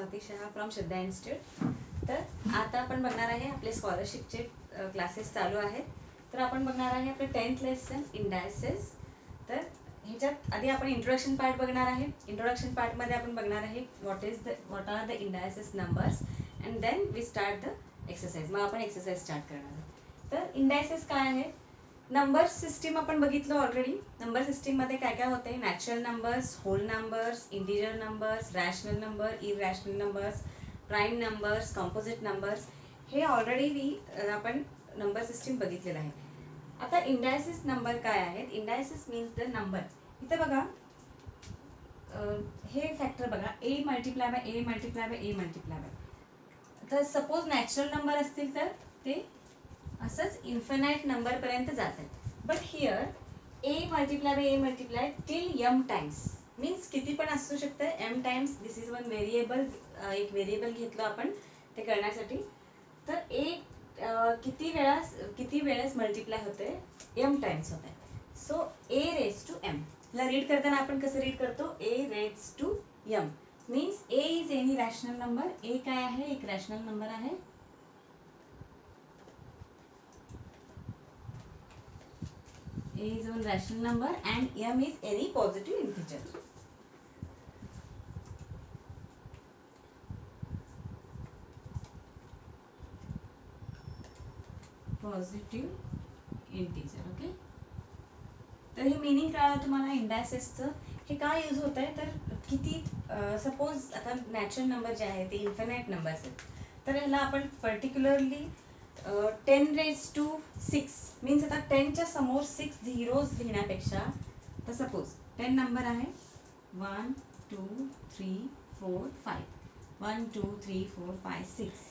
Swati Shah from Shraddha institute. तर आता आपण बघणार आहे आपले स्कॉलरशिपचे क्लासेस चालू आहेत. तर आपण बघणार आहे आपलं 10th लेसन इंडायसेस. तर ह्याच्यात आधी आपण इंट्रोडक्शन पार्ट बघणार आहे. इंट्रोडक्शन पार्टमध्ये आपण बघणार आहे what are the indices numbers and then we start the exercise. मग आपण एक्सरसाइज स्टार्ट करणार आहे. तर इंडायसेस काय आहे? नंबर सिस्टीम आपण बघितलं ऑलरेडी. नंबर सिस्टीममध्ये काय काय होते? Natural numbers, whole numbers, integer numbers, rational number, irrational numbers, prime numbers, composite numbers, हे ऑलरेडी आपण नंबर सिस्टीम बघितलेलं आहे. आता इंडायसेस नंबर काय आहेत? Indices means the number. इथे बघा हे फॅक्टर बघा, A multiply by A multiply by A multiply by. तर सपोज नॅचरल नंबर असतील तर ते असंच इन्फिनाइट नंबरपर्यंत जातात. But here A multiply by A multiply till M times means किती पण असू शकतं. M times this is one variable. एक व्हेरिएबल घेतलं आपण ते करण्यासाठी. तर ए किती वेळेस मल्टिप्लाय होते? एम टाइम्स होते. So A raise to M ला रीड करताना आपण कसं रीड करतो? A raise to M means A is any rational number. ए काय आहे? एक रॅशनल नंबर आहे. A is one rational number and m is any positive integer. Positive integer. Okay. तर हे मीनिंग कळालं तुम्हाला इंडायसेसचं. हे काय यूज होत आहे? तर किती सपोज आता नॅचरल नंबर जे आहे ते इन्फिनाइट नंबर्स आहेत. तर ह्याला आपण पर्टिक्युलरली 10 रेज टू 6 मीन्स आता 10च्या समोर 6 झिरोज लिहिण्यापेक्षा, तर सपोज 10 नंबर आहे 1 2 3 4 5 1 2 3 4 5 6.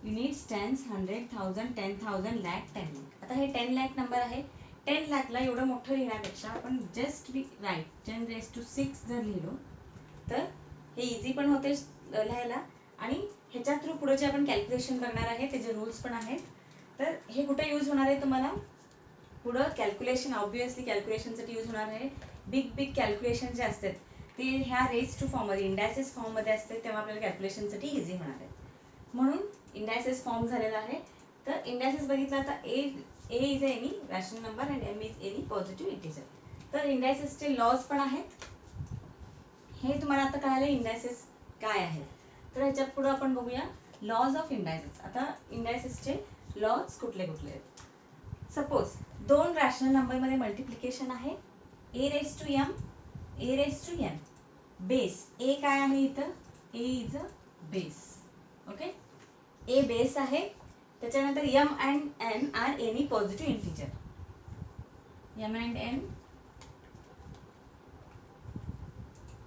You needs tens, 100, 1000, 10,000, lakh, 10 lakh. आता हे 10 lakh नंबर आहे. 10 lakhला एवढं मोठं लिहिण्यापेक्षा आपण just we write 10 raise to 6 जर लिहिलो तर हे इझी पण होते लिहायला. आणि ह्याच्या थ्रू पुढे जे आपण कॅल्क्युलेशन करणार आहे त्याचे रूल्स पण आहेत. तर हे कुठे यूज होणार आहे तुम्हाला? पुढं कॅल्क्युलेशन, ऑब्वियसली कॅल्क्युलेशनसाठी यूज होणार आहे. बिग कॅल्क्युलेशन जे असतात ते ह्या रेज टू फॉर्ममध्ये इंडायसेस फॉर्ममध्ये असते, तेव्हा आपल्याला कॅल्क्युलेशनसाठी इझी होणार आहे. म्हणून इंडायसेस फॉर्म झालेला आहे. तर इंडायसेस बघितला आता A is any rational number and M is any positive integer. तर इंडायसेसचे लॉज पण आहेत. हे तुम्हाला आता कळालं इंडायसेस काय आहे. तर ह्याच्यात पुढं आपण बघूया लॉज ऑफ इंडायसेस. आता इंडायसेसचे लॉज कुठले कुठले आहेत? सपोज दोन रॅशनल नंबरमध्ये मल्टिप्लिकेशन आहे. A raise to M, A raise to N. Base A काय आहे इथं? A is a base. Okay. A base आहे. त्याच्यानंतर M and N are any positive integer. M and N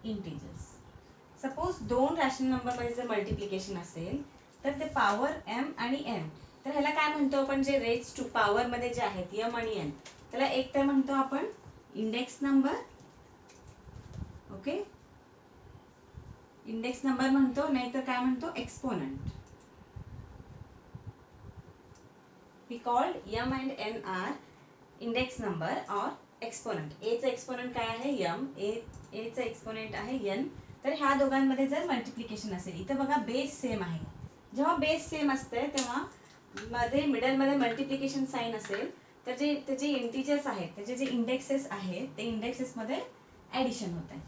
integers. Suppose दोन rational नंबरमध्ये जर multiplication असेल तर ते पॉवर एम आणि एन. तर ह्याला काय म्हणतो आपण? जे रेज टू पॉवरमध्ये जे आहेत एम आणि एन, त्याला एक तर म्हणतो आपण index number. Okay. Index number म्हणतो, नाहीतर काय म्हणतो? Exponent. We called M and N are index number or exponent. एचं एक्सपोनंट काय आहे? एम. एचं एक्सपोनंट आहे एन. तर ह्या दोघांमध्ये जर मल्टिप्लिकेशन असेल, इथं बघा बेस सेम आहे. जेव्हा बेस सेम असते तेव्हा मध्ये मिडलमध्ये मल्टिप्लिकेशन साईन असेल तर त्याचे इंटिजर्स आहेत, त्याचे जे इंडेक्सेस आहेत ते इंडेक्सेसमध्ये ॲडिशन होत आहे.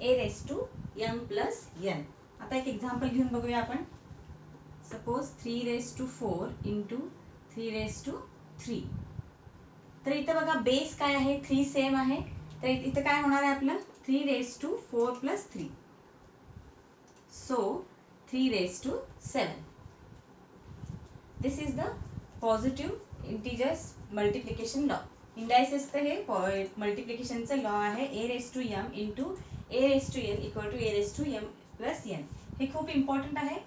A raise to M plus N. आता एक एक्झाम्पल घेऊन बघूया आपण. Suppose 3 raise to 4 into 3 raise to 3. तर इथं बघा बेस काय आहे? 3 सेम आहे. तर इथं काय होणार आहे आपलं? 3 raise to 4 plus 3. So 3 raised to 7. This is the positive integers multiplication law. इंडायसेसचं हे मल्टिप्लिकेशनचं लॉ आहे. A raise to M into A raise to N equal to A raise to M plus N. हे खूप important आहे.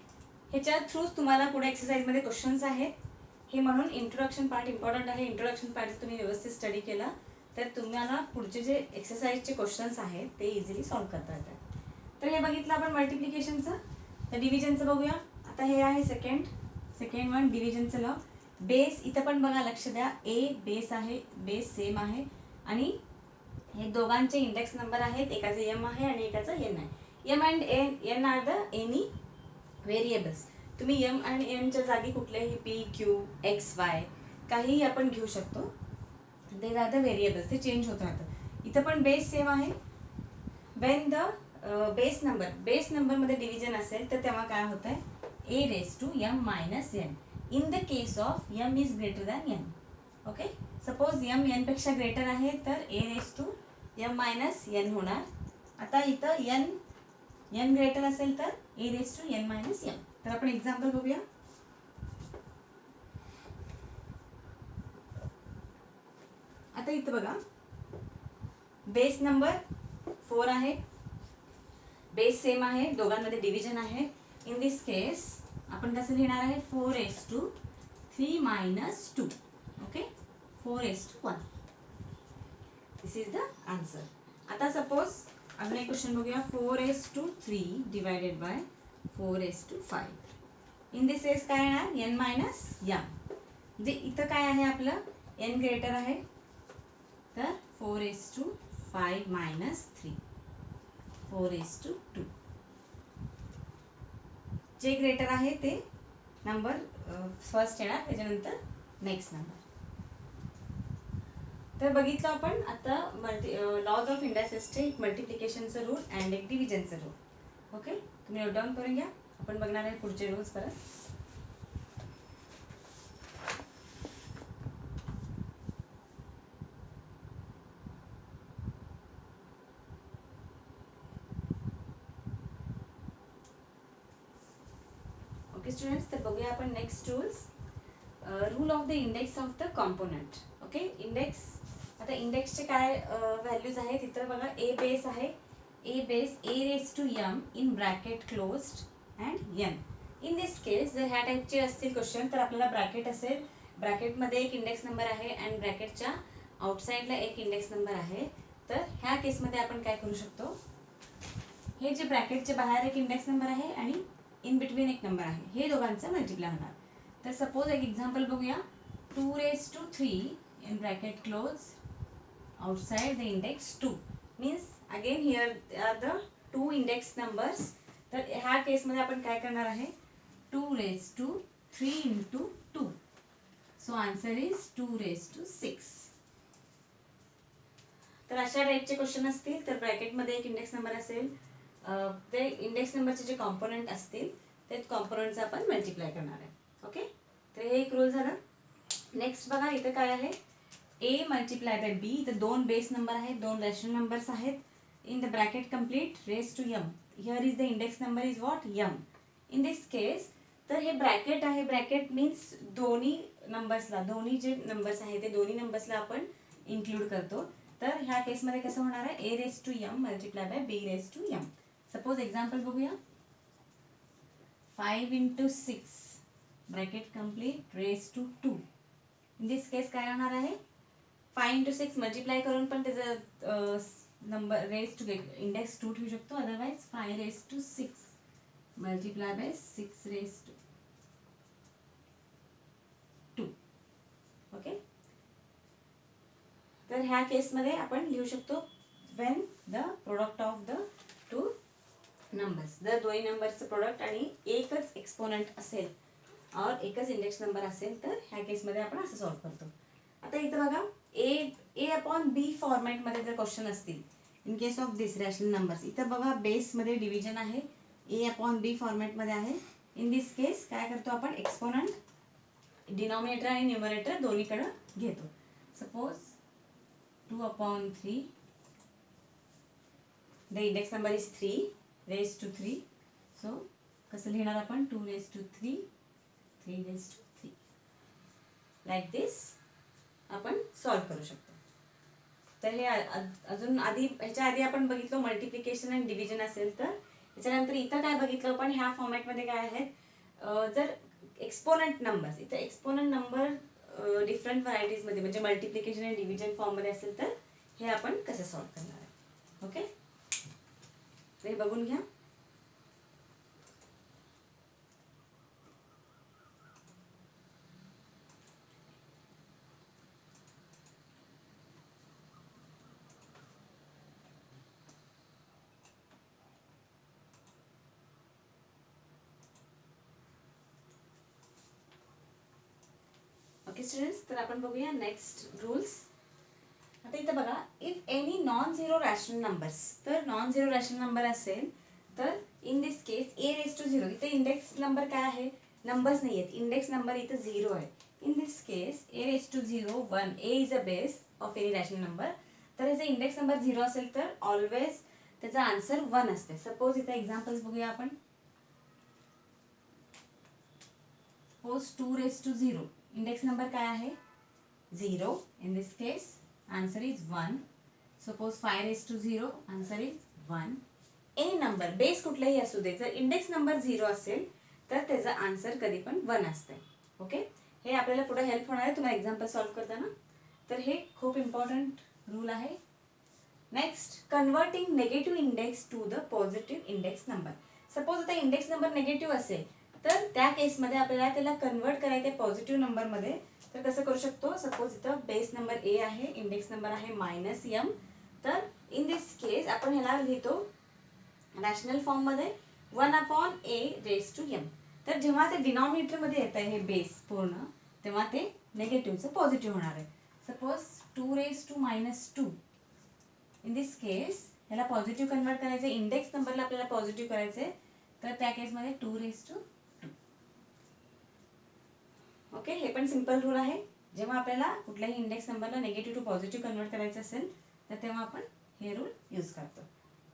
ह्याच्या थ्रूच तुम्हाला पुढे एक्सरसाइजमध्ये क्वेश्चन्स आहेत. हे म्हणून इंट्रोडक्शन पार्ट इम्पॉर्टंट आहे. इंट्रोडक्शन पार्ट तुम्ही व्यवस्थित स्टडी केला तर तुम्हाला पुढचे जे एक्सरसाइजचे क्वेश्चन्स आहेत ते इझिली सॉल्व्ह करता येतात. तर हे बघितलं आपण मल्टिप्लिकेशनचं. तर डिव्हिजनचं बघूया. आता हे आहे सेकंड वन डिव्हिजनचं लॉ. बेस इथं पण बघा, लक्ष द्या. ए बेस आहे, बेस सेम आहे आणि हे दोघांचे इंडेक्स नंबर आहेत. एकाचं एम आहे आणि एकाचं एन आहे. M and N are the any variables. तुम्ही एम आणि एनच्या जागी कुठलेही पी क्यू एक्स वाय काहीही आपण घेऊ शकतो. ते आर द व्हेरिएबल्स, ते चेंज होत राहतं. इथं पण बेस सेम आहे. वेन द बेस नंबरमध्ये डिव्हिजन असेल तर तेव्हा काय होत आहे, A raise to M minus N in the case of M is greater than N. Okay, suppose M N पेक्षा ग्रेटर आहे तर A raise to M minus N होणार. आता इथं एन ग्रेटर असेल तर A raise to N minus M. तर आपण एक्झाम्पल बघूया. आता इथं बघा, बेस नंबर 4 आहे, बेस सेम आहे, दोघांमध्ये डिव्हिजन आहे. इन दिस केस आपण कसं लिहिणार आहे, 4:3 minus 2. Okay, 4:1. This is the answer. आता सपोज अजून एक क्वेश्चन बघूया. 4:3 divided by 4:5. In this case काय येणार, एन मायनस एम. म्हणजे इथं काय आहे आपलं, एन ग्रेटर आहे तर 4:5 मायनस 3, 4:2. जे ग्रेटर आहे ते नंबर फर्स्ट येणार, त्याच्यानंतर नेक्स्ट नंबर. तर बघितलं आपण आता लॉज ऑफ इंडायसेसचे मल्टिप्लिकेशनचं रूल अँड एक डिव्हिजनचं रूल. ओके, तुम्ही नोट डाऊन करून घ्या. आपण बघणार आहे पुढचे रूल्स परत. ओके स्टुडंट्स, तर बघूया आपण next rules. Rule of the index of the component. Okay, index. आता इंडेक्सचे काय व्हॅल्यूज आहेत तिथं बघा. ए बेस आहे, A base A raise to M in bracket closed and N. In this case जर ह्या टाईपचे असतील क्वेश्चन तर आपल्याला ब्रॅकेट असेल, ब्रॅकेटमध्ये एक इंडेक्स नंबर आहे अँड ब्रॅकेटच्या आउटसाईडला एक इंडेक्स नंबर आहे. तर ह्या केसमध्ये आपण काय करू शकतो, हे जे ब्रॅकेटच्या बाहेर एक इंडेक्स नंबर आहे आणि इन बिटवीन एक नंबर आहे, हे दोघांचं मल्टिप्लाय होणार. तर सपोज एक एक्झाम्पल बघूया. 2:3 in bracket close outside the index 2 means again here are the two index numbers. तर ह्या केसमध्ये आपण काय करणार आहे, 2:3 into 2. So answer is 2:6. तर अशा टाईपचे क्वेश्चन असतील तर ब्रॅकेटमध्ये एक इंडेक्स नंबर असेल, ते इंडेक्स नंबरचे जे कॉम्पोनंट असतील ते कॉम्पोनंटचा आपण मल्टिप्लाय करणार आहे. ओके, तर हे एक रूल झालं. नेक्स्ट बघा, इथं काय आहे, ए मल्टिप्लाय बाय बी. तर दोन बेस नंबर आहेत, दोन रॅशनल नंबर्स आहेत. In the bracket complete raise to M. Here is the index number is what, M. In this case तर हे ब्रॅकेट आहे, ब्रॅकेट मीन्स दोन्ही नंबर्सला, दोन्ही जे नंबर्स आहेत ते दोन्ही नंबर्सला आपण इन्क्लूड करतो. तर ह्या केसमध्ये कसं होणार आहे, A raise to M multiply by B raise to M. Suppose example बघूया. 5 into 6 bracket complete raise to 2. In this case काय होणार आहे, 5 into 6 मल्टिप्लाय करून पण त्याचं नंबर रेस टू इंडेक्स 2 ठेवू शकतो. Otherwise 5:6 multiply by 6:2. ओके, तर ह्या केसमध्ये आपण लिहू शकतो Wien the product of the two numbers, जर दोन्ही नंबरचं प्रोडक्ट आणि एकच एक्सपोनंट असेल और एकच इंडेक्स नंबर असेल तर ह्या केसमध्ये आपण असं सॉल्व करतो. आता इथं बघा, ए अपॉन बी फॉर्मॅटमध्ये जर क्वेश्चन असतील in case of this rational numbers, इथं बघा बेसमध्ये डिव्हिजन आहे, ए अपॉन बी फॉर्मॅटमध्ये आहे. इन दिस केस काय करतो आपण, एक्सपोनंट डिनॉमिनेटर आणि न्यूमरेटर दोन्हीकडं घेतो. Suppose 2/3, the index number is 3 raise to 3. So कसं लिहिणार आपण, 2:3 3:3. लाईक दिस आपण सॉल्व करू शकतो. तर हे अजून ह्याच्या आधी आपण बघितलं मल्टिप्लिकेशन आणि डिव्हिजन असेल तर. त्याच्यानंतर इथं काय बघितलं पण ह्या फॉर्मॅटमध्ये काय आहेत, जर एक्सपोनंट नंबर्स, इथं एक्सपोनंट नंबर डिफरंट व्हरायटीजमध्ये म्हणजे मल्टिप्लिकेशन आणि डिव्हिजन फॉर्ममध्ये असेल तर हे आपण कसं सॉल्व करणार आहे. ओके, हे बघून घ्या. ओके स्टुडंट्स, तर आपण बघूया नेक्स्ट रूल्स. आता इथं बघा, if any non zero rational numbers, तर नॉन झिरो रॅशनल नंबर असेल तर in this case A raise to zero, इथे इंडेक्स नंबर काय आहे, नंबर्स नाही आहेत, इंडेक्स नंबर इथं झिरो आहे. In this case A raise to zero one, A is a base of any rational number. तर याचा इंडेक्स नंबर झिरो असेल तर ऑलवेज त्याचा आन्सर वन असते. सपोज इथं एक्झाम्पल्स बघूया आपण. Suppose 2 raise to zero, index number काय आहे, zero. In this case answer is 1. Suppose 5 raise to zero, answer is 1. A number base कुठलाही असू दे, जर इंडेक्स नंबर झिरो असेल तर त्याचा आन्सर कधी पण 1 असते. ओके, हे आपल्याला पुढे हेल्प होणार आहे तुम्हाला एक्झाम्पल सॉल्व करताना. तर हे खूप इम्पॉर्टंट रूल आहे. Next, converting negative index to the positive index number. Suppose आता इंडेक्स नंबर नेगेटिव्ह असेल तर त्या केसमध्ये आपल्याला त्याला कन्वर्ट करायचं आहे पॉझिटिव्ह नंबरमध्ये. तर कसं करू शकतो, सपोज इथं बेस नंबर ए आहे, इंडेक्स नंबर आहे -m. तर इन दिस केस आपण ह्याला लिहितो रॅशनल फॉर्ममध्ये 1/a रेस टू m. तर जेव्हा ते डिनॉमिनेटरमध्ये येत आहे हे बेस पूर्ण, तेव्हा ते नेगेटिव्हचं पॉझिटिव्ह होणार आहे. Suppose 2 raise to -2. In this case ह्याला पॉझिटिव्ह कन्वर्ट करायचं, इंडेक्स नंबरला आपल्याला पॉझिटिव्ह करायचं आहे. तर त्या केसमध्ये 2 रेस टू 2. ओके, हे पण सिंपल रूल आहे. जेव्हा आपल्याला कुठल्याही इंडेक्स नंबरला निगेटिव्ह टू पॉझिटिव्ह कन्वर्ट करायचं असेल तर तेव्हा आपण हे रूल यूज करतो.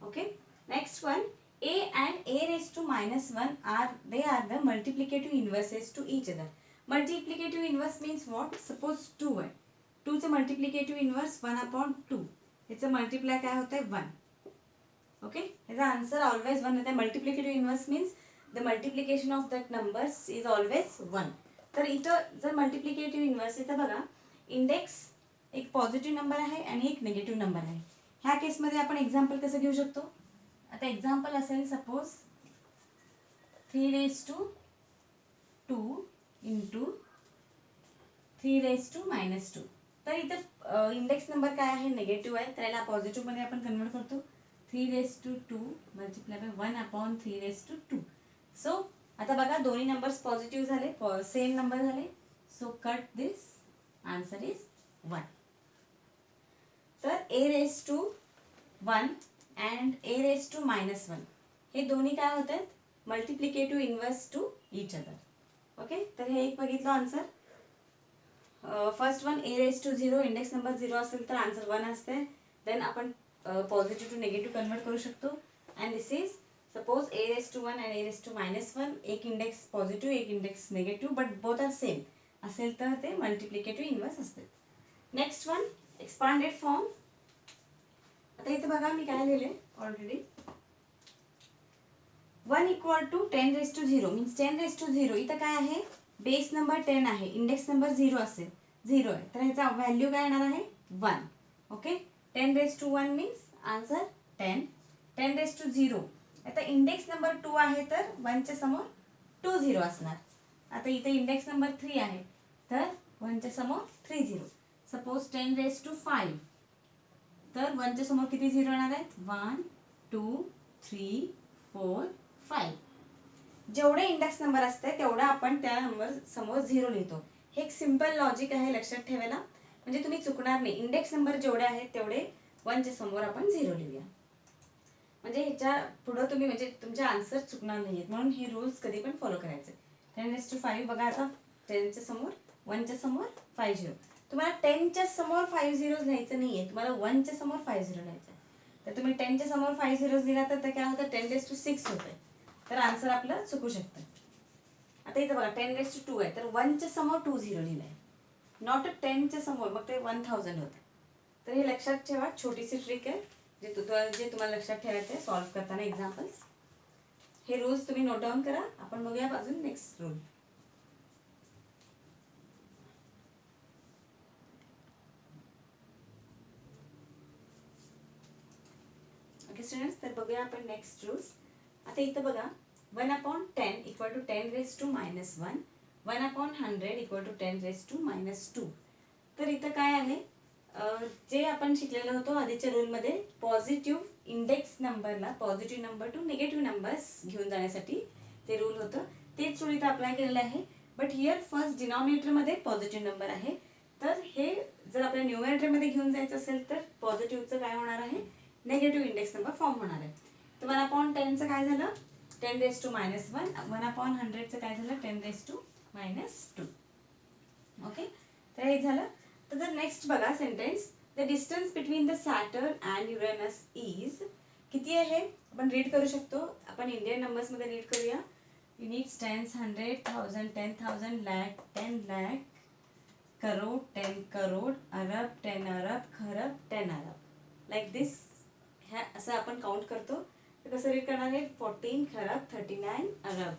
Okay, next one, a and a raised to -1 are the multiplicative inverses to each other. Multiplicative inverse means what? Suppose 2 आहे, 2 चं multiplicative inverse 1/2. याचं मल्टिप्लाय काय होतं आहे 1. ओके, याचा आन्सर ऑलवेज 1 होता. Multiplicative inverse means the multiplication of that numbers is always 1. तर इथं जर मल्टिप्लिकेटिव्ह इन्व्हर्स, इथं बघा इंडेक्स एक पॉझिटिव्ह नंबर आहे आणि एक निगेटिव्ह नंबर आहे. ह्या केसमध्ये आपण एक्झाम्पल कसं घेऊ शकतो. आता एक्झाम्पल असेल suppose 3 raise to 2 into 3 raise to -2. तर इथं इंडेक्स नंबर काय आहे, निगेटिव्ह आहे, तर याला पॉझिटिव्हमध्ये आपण कन्वर्ट करतो. 3 raise to 2 multiply by 1/3 raise to 2. So आता बघा दोन्ही नंबर्स पॉझिटिव्ह झाले, सेम नंबर झाले. So cut this, answer is 1. तर a raise to 1 and a raise to -1 हे दोन्ही काय होत आहेत, multiplicative inverse to each other. Okay, तर हे एक बघितलं answer. First one a raise to 0, index number 0 असेल तर आन्सर 1 असते. देन आपण पॉझिटिव्ह टू निगेटिव्ह कन्वर्ट करू शकतो. And this is suppose a raise to 1 and a raise to -1, एक इंडेक्स पॉझिटिव्ह एक index negative but both are same असेल तर ते मल्टिप्लिकेटिव्ह इन्व्हर्स असते. Next one, expanded form. आता इथे बघा मी काय लिहिले already, 1 equal to 10 raise to 0 means 10 raise to 0. इथं काय आहे, बेस नंबर 10 आहे, इंडेक्स नंबर 0 असेल, 0 आहे, तर ह्याचा व्हॅल्यू काय येणार आहे 1. Okay, 10 raise to 1 means answer 10. 10 raise to 0, आता इंडेक्स नंबर 2 आहे तर 1च्या समोर 2 0 असणार. आता इथे इंडेक्स नंबर 3 आहे तर 1च्या समोर 3 0. सपोज 10 रेस टू 5, तर 1च्या समोर किती 0 येणार आहेत, 1 2 3 4 5. जेवढे इंडेक्स नंबर असते तेवढा आपण त्या नंबर समोर 0 लिहितो. हे एक सिंपल लॉजिक आहे, लक्षात ठेवायला, म्हणजे तुम्ही चुकणार नाही. इंडेक्स नंबर जेवढे आहेत तेवढे 1च्या समोर आपण 0 लिहूया, म्हणजे ह्याच्या पुढं तुम्ही म्हणजे तुमचे आन्सर चुकणार नाहीत. म्हणून हे रूल्स कधी पण फॉलो करायचे. 10 रेस टू 5 बघा, आता 10च्या समोर 1च्या समोर 5 0. तुम्हाला 10च्या समोर 5 झिरोज लिहायचं नाही आहे, तुम्हाला 1च्या समोर 5 0 लिहायचं आहे. तर तुम्ही 10च्या समोर 5 झिरोज लिहिला तर ते काय होतं, 10 रेस टू 6 होतं, तर आन्सर आपलं चुकू शकतं. आता इथं बघा 10 रेस टू 2 आहे, तर 1च्या समोर 2 0 लिहिलं आहे, नॉट 10च्या समोर, मग ते 1000 होतं. तर हे लक्षात ठेवा, छोटीशी ट्रिक आहे जे तुम्हाला लक्षात ठेवायचं आहे सॉल्व करताना एक्झाम्पल्स. हे रूल्स तुम्ही नोट डाऊन करा. आपण बघूया अजून नेक्स्ट रूल. ओके स्टुडंट्स, तर बघूया आपण नेक्स्ट रूल्स. आता इथं बघा 1/10 equal to 10 raise to -1, 1/100 equal to 10 raise to -2. तर इथं काय आहे, जे आपण शिकलेलं होतो आधीच्या रूलमध्ये, पॉझिटिव्ह इंडेक्स नंबरला positive number two negative numbers घेऊन जाण्यासाठी ते रूल होतं, तेच रूल इथं अप्लाय केलेलं आहे. बट हिअर फर्स्ट डिनॉमिनेटरमध्ये पॉझिटिव्ह नंबर आहे. तर हे जर आपल्या न्यूमरेटरमध्ये घेऊन जायचं असेल तर पॉझिटिव्हचं काय होणार आहे, नेगेटिव्ह इंडेक्स नंबर फॉर्म होणार आहे. तर 1/10चं काय झालं, 10⁻⁻1. 1/100चं काय झालं, 10⁻². ओके, तर हे झालं. तर नेक्स्ट बघा sentence, the distance between the Saturn and Uranus is, किती आहे आपण रीड करू शकतो. आपण इंडियन नंबर्समध्ये रीड करूया. Units, tens, 100, 1000, 10,000, lakh, 10 lakh, crore, 10 crore, अरब, 10 अरब, खरब, 10 अरब. लाईक दिस ह्या असं आपण काउंट करतो. तर कसं रीड करणार आहे, 14 खरब, 39 अरब.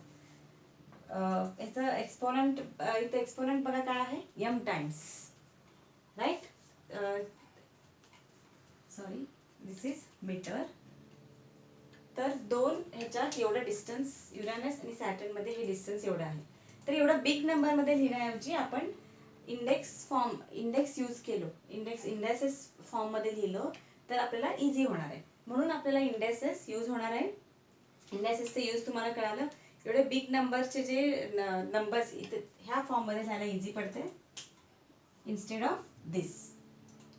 याचं एक्सपोनंट, इथं एक्सपोनंट बघा काय आहे, m times, right. Sorry, this is meter. तर दोन ह्याच्यात एवढं डिस्टन्स, युरेनस आणि सॅटर्नमध्ये हे डिस्टन्स एवढं आहे. तर एवढं बिग नंबरमध्ये लिहिण्याऐवजी आपण इंडेक्स यूज केलो, इंडेसेस फॉर्ममध्ये लिहिलं तर आपल्याला इझी होणार आहे. म्हणून आपल्याला इंडेसेस यूज होणार आहे. इंडेसेसचं यूज तुम्हाला कळालं. एवढे बिग नंबर्सचे जे नंबर्स इथे ह्या फॉर्ममध्ये लिहायला इझी पडते इन्स्टेड ऑफ दिस.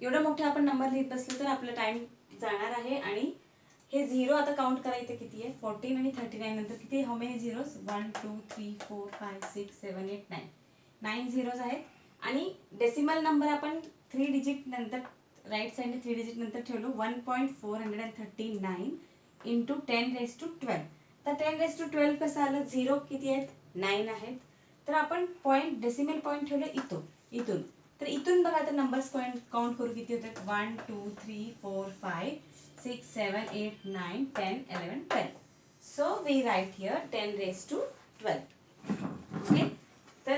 एवढं मोठे आपण नंबर लिहित बसलो तर आपला टाइम जाणार आहे. आणि हे झिरो आता काउंट करा, इथे किती आहे, 14 आणि 39 नंतर किती, हाऊ मेनी झिरोज, 1 2 3 4 5 6 7 8 9, 9 झिरोज आहेत. आणि डेसिमल नंबर आपण 3 डिजिट नंतर राईट साईडने 3 डिजिट नंतर ठेवलो, 1.439 इंटू 10⁻12. तर 10⁻12 कसं आलं, झिरो किती आहेत, 9 आहेत. तर आपण पॉईंट, डेसिमल पॉईंट ठेवलं इथून. तर इथून बघा आता नंबर्स काउंट करू, किती होतात, 1 2 3 4 5 6 7 8 9 10 11 12. So we write here 10⁻12. Okay. तर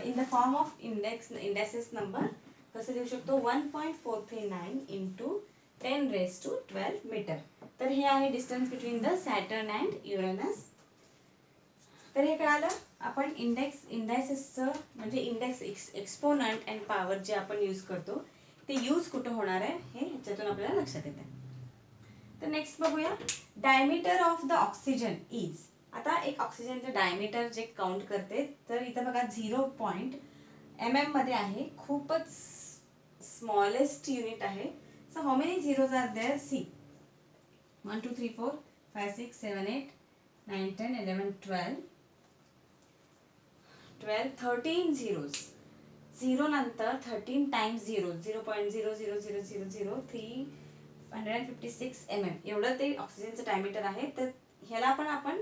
in the form of indices number कसं लिहू शकतो, 1.439 इंटू 10⁻12 मीटर. तर हे आहे distance between the Saturn and Uranus. तर हे कळालं. आपण इंडेसेसचं म्हणजे इंडेक्स, एक्सपोनंट अँड पॉवर जे आपण यूज करतो ते यूज कुठं होणार आहे हे ह्याच्यातून आपल्याला लक्षात येतं. तर नेक्स्ट बघूया, diameter of the oxygen is. आता एक ऑक्सिजनचं डायमीटर जे काउंट करते, तर इथं बघा 0.mm मध्ये आहे, खूपच स्मॉलेस्ट युनिट आहे. So how many zeros are there, see 1 2 3 4 5 6 7 8 9 10 11 12 13 zeros. Zero नंतर 13 टाइम्स झिरो, 0.00000 356 mm एवढं ते ऑक्सिजनचं डायमीटर आहे. तर ह्याला पण आपण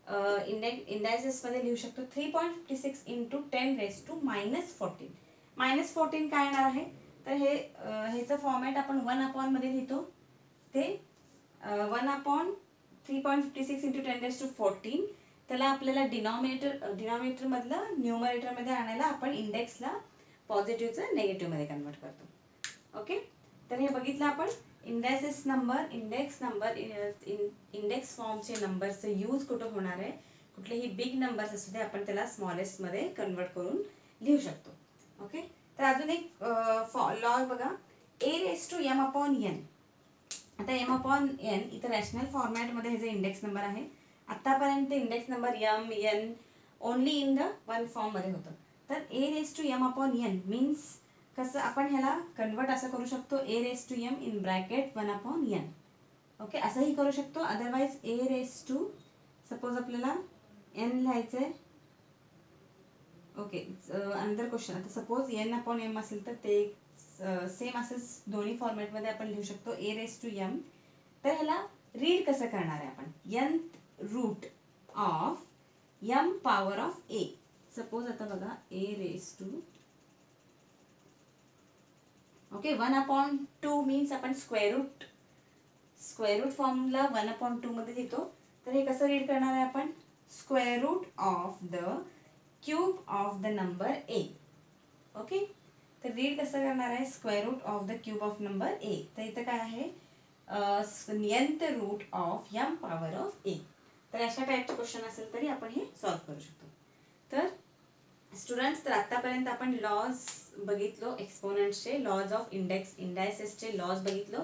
इंडायसेसमध्ये लिहू शकतो, 3.56 इंटू 10⁻⁻14. -14 काय येणार आहे, तर हे ह्याचं फॉर्मॅट आपण 1 मध्ये लिहितो. ते 1/3.56 इंटू 10⁻14. त्याला आपल्याला डिनॉमिनेटरमधलं न्यूमरेटरमध्ये आणायला आपण इंडेक्सला पॉझिटिव्हचं नेगेटिव्हमध्ये कन्वर्ट करतो. ओके. तर हे बघितलं आपण इंडेक्स फॉर्मचे नंबरचं यूज कुठं होणार आहे, कुठलेही बिग नंबर्स असू दे आपण त्याला स्मॉलेस्टमध्ये कन्वर्ट करून लिहू शकतो. ओके. तर अजून एक लॉ बघा, a⁻m/n. आता m/n इथं रॅशनल फॉर्मॅटमध्ये ह्याचा इंडेक्स नंबर आहे. आतापर्यंत index number m n only in the one फॉर्ममध्ये होतं. तर a⁻m/n मीन्स कसं आपण ह्याला कन्वर्ट असं करू शकतो, a⁻m in bracket 1/n. Okay, असंही करू शकतो. अदरवाईज सपोज आपल्याला n लिहायचं आहे. Okay, another question. आता सपोज n/m असेल तर ते सेम असंच दोन्ही फॉर्मॅटमध्ये आपण लिहू शकतो, a⁻m. तर ह्याला रीड कसं करणार आहे आपण, nth root of m power of a. Suppose आता बघा ओके 1/2 मीन्स आपण स्क्वेअर रूट फॉर्मला 1/2 मध्ये लिहितो. तर हे कसं रीड करणार आहे आपण, square root of the cube of the number a. ओके. तर रीड कसं करणार आहे, square root of the cube of number a. तर इथं काय आहे, nth root of m power of a. तर अशा टाईपचे क्वेश्चन असेल तरी आपण हे सॉल्व करू शकतो. तर स्टुडंट्स, तर आतापर्यंत आपण लॉज बघितलो, एक्सपोनंट्सचे लॉज ऑफ इंडायसेसचे लॉज बघितलो.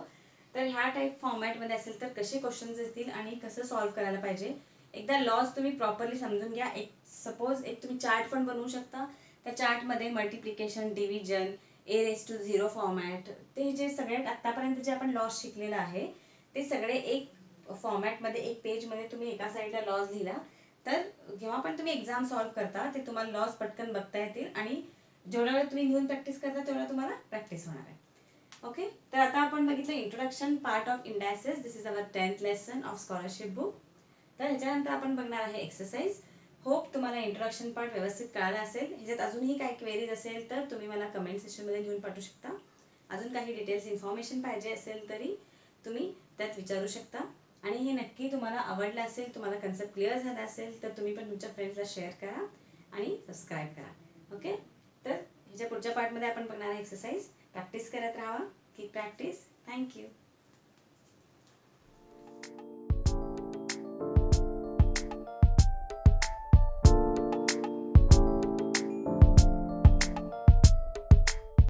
तर ह्या टाईप फॉर्मॅटमध्ये असेल तर कसे क्वेश्चन्स येतील आणि कसं सॉल्व करायला पाहिजे एकदा लॉज तुम्ही प्रॉपरली समजून घ्या. एक सपोज एक तुम्ही चार्ट पण बनवू शकता. त्या चार्टमध्ये मल्टिप्लिकेशन, डिव्हिजन, A⁻0 फॉर्मॅट, ते जे सगळ्यात आत्तापर्यंत जे आपण लॉज शिकलेलं आहे ते सगळे एक फॉर्मॅटमध्ये, एक पेजमध्ये तुम्ही एका साईडला लॉज लिहिला तर जेव्हा पण तुम्ही एक्झाम सॉल्व्ह करता ते तुम्हाला लॉज पटकन बघता येतील आणि जेवढा वेळ तुम्ही लिहून प्रॅक्टिस करता तेवढा तुम्हाला प्रॅक्टिस होणार आहे. ओके, तर आता आपण बघितलं introduction part of indices. This is our 10th lesson of scholarship book. तर ह्याच्यानंतर आपण बघणार आहे एक्सरसाइज. होप तुम्हाला इंट्रोडक्शन पार्ट व्यवस्थित कळाला असेल. ह्याच्यात अजूनही काही क्वेरीज असेल तर तुम्ही मला कमेंट सेक्शनमध्ये लिहून पाठवू शकता. अजून काही डिटेल्स इन्फॉर्मेशन पाहिजे असेल तरी तुम्ही त्यात विचारू शकता. आणि हे नक्की तुम्हाला आवडलं असेल, तुम्हाला कन्सेप्ट क्लिअर झाला असेल तर तुम्ही पण तुमच्या फ्रेंड्सला शेअर करा आणि सबस्क्राईब करा. ओके, तर ह्याच्या पुढच्या पार्टमध्ये आपण बघणार आहे एक्सरसाइज. प्रॅक्टिस करत राहा. Keep practice. थँक्यू.